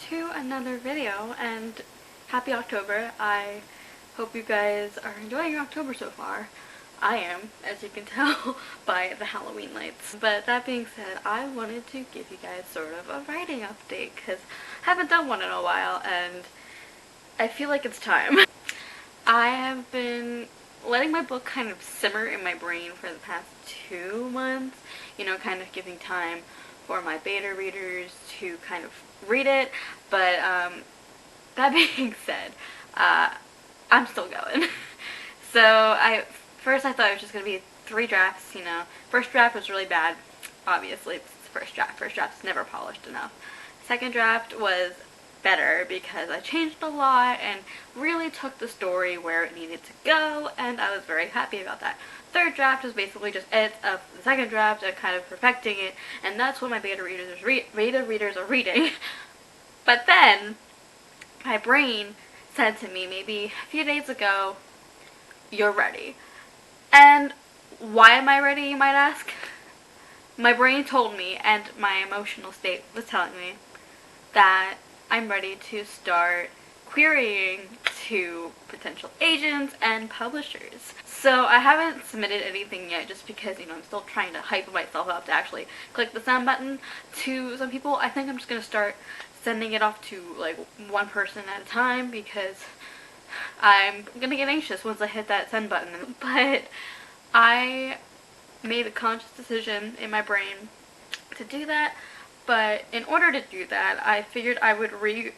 to another video, and happy October. I hope you guys are enjoying October so far. I am, as you can tell by the Halloween lights. But that being said, I wanted to give you guys sort of a writing update because I haven't done one in a while and I feel like it's time. I have been letting my book kind of simmer in my brain for the past 2 months, kind of giving time for my beta readers to kind of read it, but that being said, I'm still going. So first I thought it was just going to be 3 drafts, First draft was really bad, obviously, it's the first draft. First draft is never polished enough. Second draft was better because I changed a lot and really took the story where it needed to go, and I was very happy about that. Third draft was basically just edits of the second draft and kind of perfecting it, and that's what my beta readers are reading. But then my brain said to me maybe a few days ago, "You're ready." And why am I ready, you might ask? My brain told me, and my emotional state was telling me, that I'm ready to start querying to potential agents and publishers. So I haven't submitted anything yet just because, I'm still trying to hype myself up to actually click the send button to some people. I think I'm just going to start sending it off to like one person at a time because I'm going to get anxious once I hit that send button. But I made a conscious decision in my brain to do that. But in order to do that, I figured I would read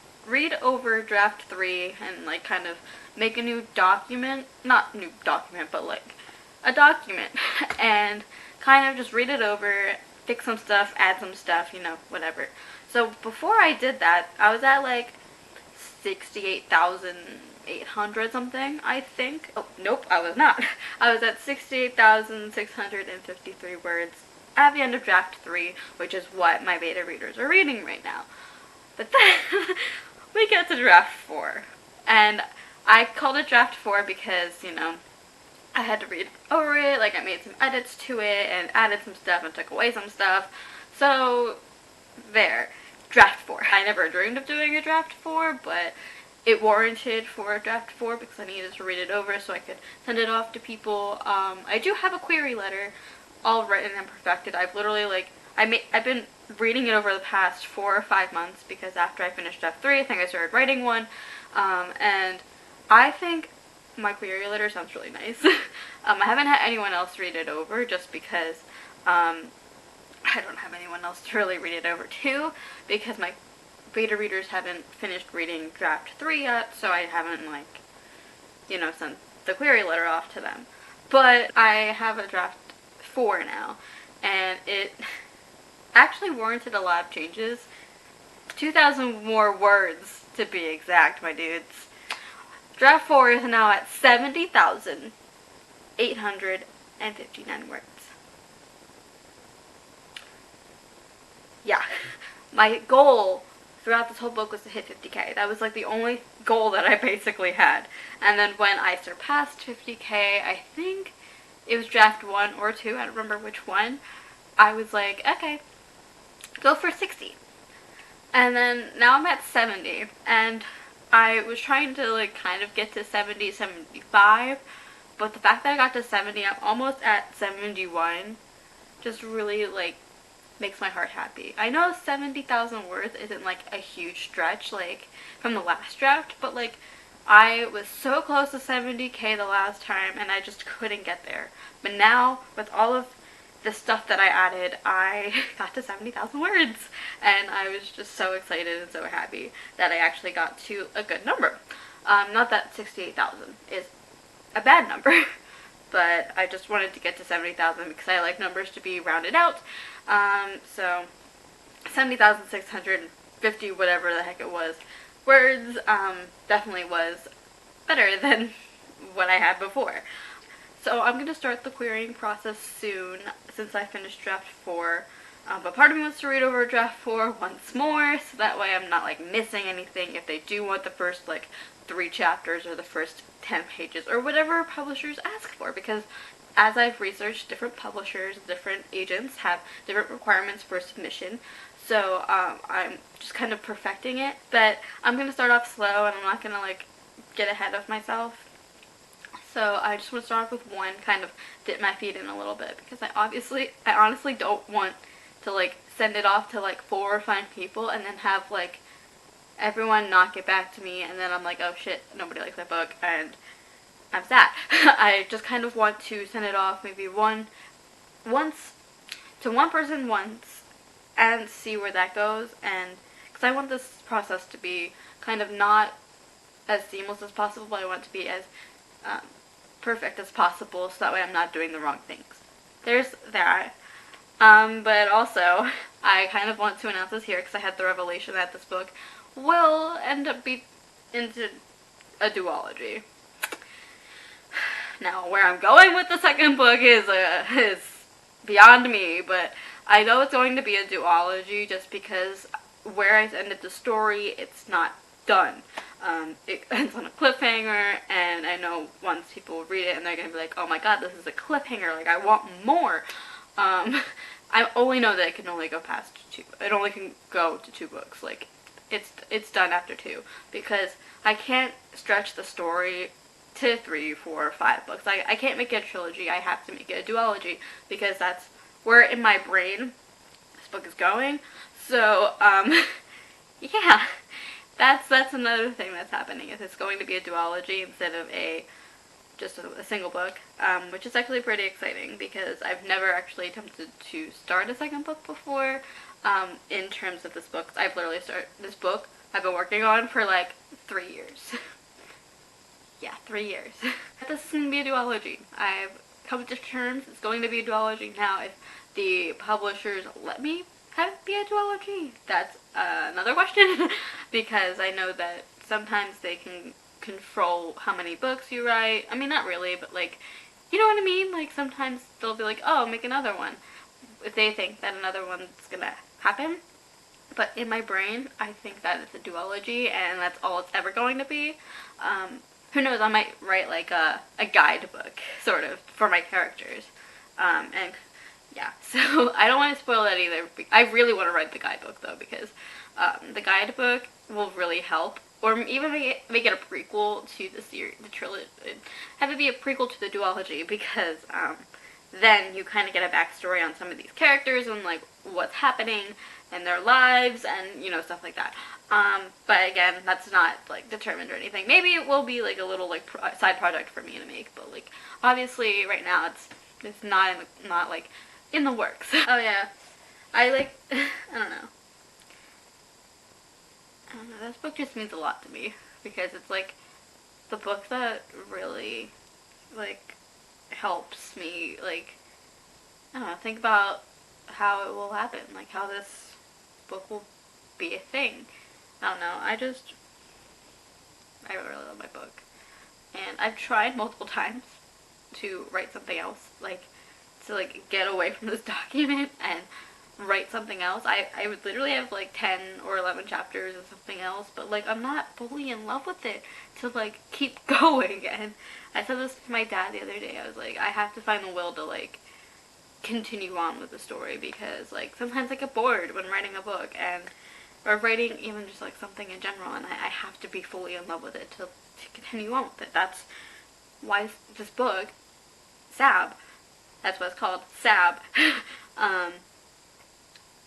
over draft 3 and like kind of make a new document, not new document, but like a document, and kind of just read it over, fix some stuff, add some stuff, whatever. So before I did that, I was at like 68,800 something, I think. Oh, nope, I was not. I was at 68,653 words at the end of draft 3, which is what my beta readers are reading right now. But then we get to draft 4, and I called it draft 4 because, I had to read over it, like I made some edits to it and added some stuff and took away some stuff. So there, draft 4. I never dreamed of doing a draft 4, but it warranted for a draft 4 because I needed to read it over so I could send it off to people. I do have a query letter all written and perfected. I've literally I've been reading it over the past 4 or 5 months because after I finished draft 3, I think I started writing one, and I think my query letter sounds really nice. I haven't had anyone else read it over just because I don't have anyone else to really read it over to because my beta readers haven't finished reading draft 3 yet, so I haven't sent the query letter off to them. But I have a draft 4 now, and it actually warranted a lot of changes. 2,000 more words to be exact, my dudes. Draft 4 is now at 70,859 words. Yeah, my goal throughout this whole book was to hit 50k. That was like the only goal that I basically had. And then when I surpassed 50k, I think it was draft 1 or 2, I don't remember which one, I was like, okay, go for 60. And then now I'm at 70, and I was trying to kind of get to 70, 75, but the fact that I got to 70, I'm almost at 71, just really makes my heart happy. I know 70,000 words isn't a huge stretch from the last draft, but I was so close to 70k the last time and I just couldn't get there. But now, with all of the stuff that I added, I got to 70,000 words, and I was just so excited and so happy that I actually got to a good number. Not that 68,000 is a bad number, but I just wanted to get to 70,000 because I like numbers to be rounded out. So 70,650, whatever the heck it was, words, definitely was better than what I had before. So I'm going to start the querying process soon since I finished draft 4. But part of me wants to read over draft 4 once more, so that way I'm not missing anything if they do want the first 3 chapters or the first 10 pages or whatever publishers ask for, because as I've researched, different publishers, different agents have different requirements for submission. So I'm just kind of perfecting it, but I'm going to start off slow and I'm not going to like get ahead of myself. So I just want to start off with one, kind of dip my feet in a little bit, because I honestly don't want to like send it off to like 4 or 5 people and then have like everyone not get back to me, and then I'm like, oh shit, nobody likes my book and I'm sad. I just kind of want to send it off maybe once to one person once and see where that goes, and because I want this process to be kind of not as seamless as possible, but I want it to be as um, perfect as possible, so that way I'm not doing the wrong things. There's that. But also, I kind of want to announce this here because I had the revelation that this book will end up be into a duology. Now, where I'm going with the second book is beyond me, but I know it's going to be a duology just because where I ended the story, it's not done. It ends on a cliffhanger, and I know once people read it and they're going to be like, oh my god, this is a cliffhanger, like, I want more. I only know that it can only go past 2. It only can go to 2 books. Like, it's done after 2, because I can't stretch the story to 3, 4, 5 books. I can't make it a trilogy. I have to make it a duology, because that's where in my brain this book is going. So, yeah. That's another thing that's happening, is it's going to be a duology instead of just a single book, which is actually pretty exciting because I've never actually attempted to start a second book before. In terms of this book, I've literally started this book I've been working on for like 3 years. Yeah, 3 years. This is going to be a duology. I've come to terms it's going to be a duology. Now, if the publishers let me have it be a duology, that's another question, because I know that sometimes they can control how many books you write. I mean, not really, but like, you know what I mean? Like, sometimes they'll be like, oh, make another one, if they think that another one's gonna happen. But in my brain, I think that it's a duology, and that's all it's ever going to be. Who knows, I might write like a guidebook, sort of, for my characters. And yeah, so I don't want to spoil that either. I really want to write the guidebook though, because the guidebook will really help, or even make it a prequel to the series, the trilogy. Have it be a prequel to the duology, because then you kind of get a backstory on some of these characters and like what's happening in their lives, and you know, stuff like that. But again, that's not like determined or anything. Maybe it will be like a little like side project for me to make, but like obviously right now it's not like in the works. Oh yeah, I like I don't know. This book just means a lot to me, because it's like the book that really like helps me, like, I don't know, think about how it will happen, like how this book will be a thing. I don't know, I really love my book. And I've tried multiple times to write something else, like, to like get away from this document and write something else. I would literally have like 10 or 11 chapters of something else, but like I'm not fully in love with it to like keep going. And I said this to my dad the other day. I was like, I have to find the will to like continue on with the story, because like sometimes I get bored when writing a book, and or writing even just like something in general, and I have to be fully in love with it to continue on with it. That's why this book, Sab, that's what it's called, Sab,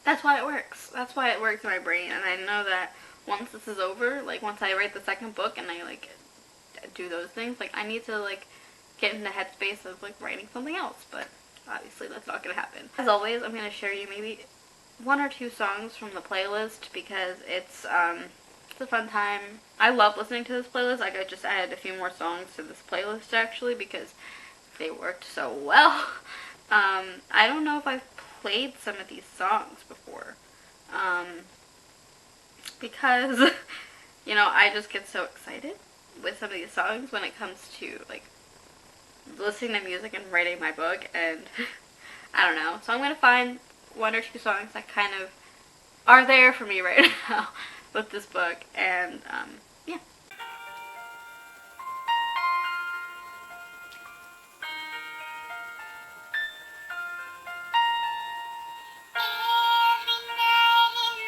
that's why it works. That's why it works in my brain, and I know that once this is over, like once I write the second book and I like do those things, like I need to like get in the headspace of like writing something else, but obviously that's not gonna happen. As always, I'm gonna share you maybe 1 or 2 songs from the playlist, because it's a fun time. I love listening to this playlist. Like I just added a few more songs to this playlist actually, because they worked so well. I don't know if I've played some of these songs before, because you know, I just get so excited with some of these songs when it comes to like listening to music and writing my book, and I don't know. So I'm gonna find 1 or 2 songs that kind of are there for me right now with this book, and yeah. Every night in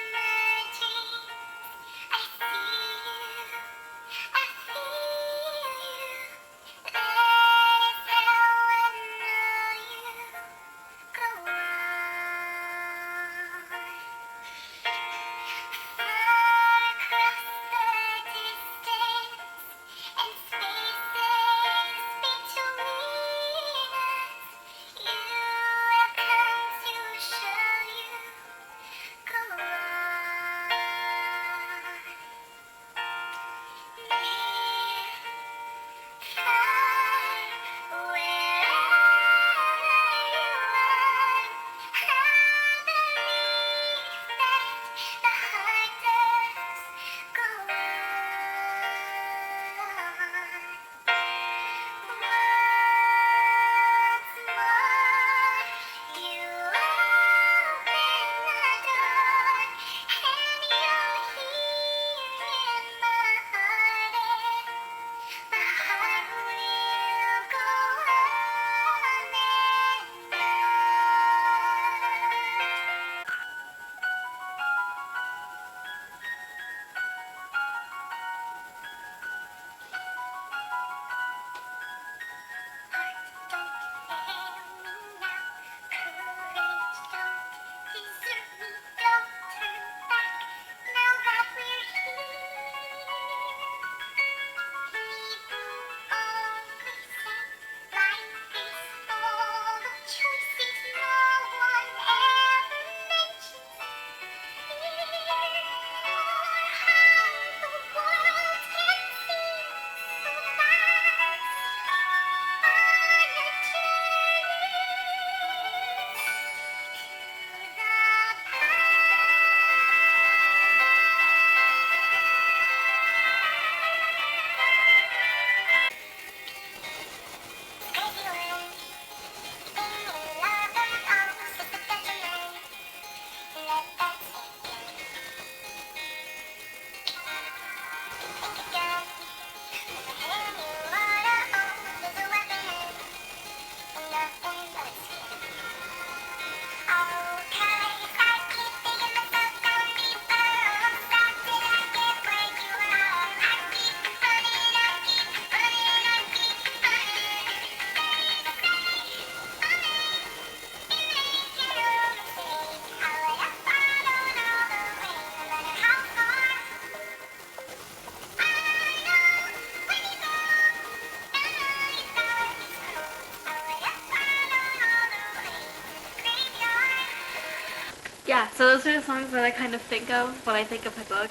Yeah, so those are the songs that I kind of think of when I think of my book.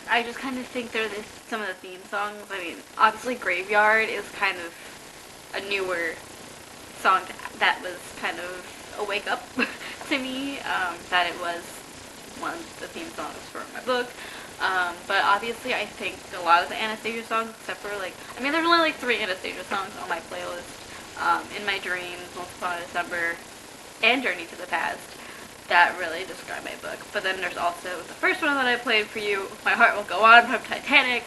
I just kind of think they're some of the theme songs. I mean, obviously Graveyard is kind of a newer song that was kind of a wake up to me, that it was one of the theme songs for my book. But obviously I think a lot of the Anastasia songs, except for like, I mean there's only like 3 Anastasia songs on my playlist. In My Dreams, Once Upon a December, and Journey to the Past, that really describe my book. But then there's also the first one that I played for you, My Heart Will Go On from Titanic.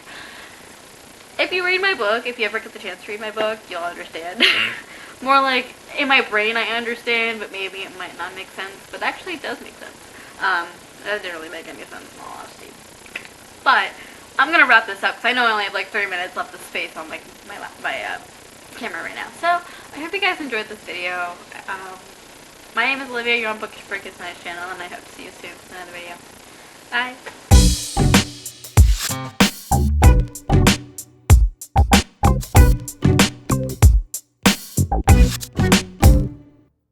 If you read my book, if you ever get the chance to read my book, you'll understand. More like, in my brain I understand, but maybe it might not make sense. But actually it does make sense. That didn't really make any sense in all honesty. But, I'm gonna wrap this up, because I know I only have like 3 minutes left of space on my camera right now. So, I hope you guys enjoyed this video. My name is Olivia, you're on Bookish Brick, it's my channel, and I hope to see you soon in another video. Bye!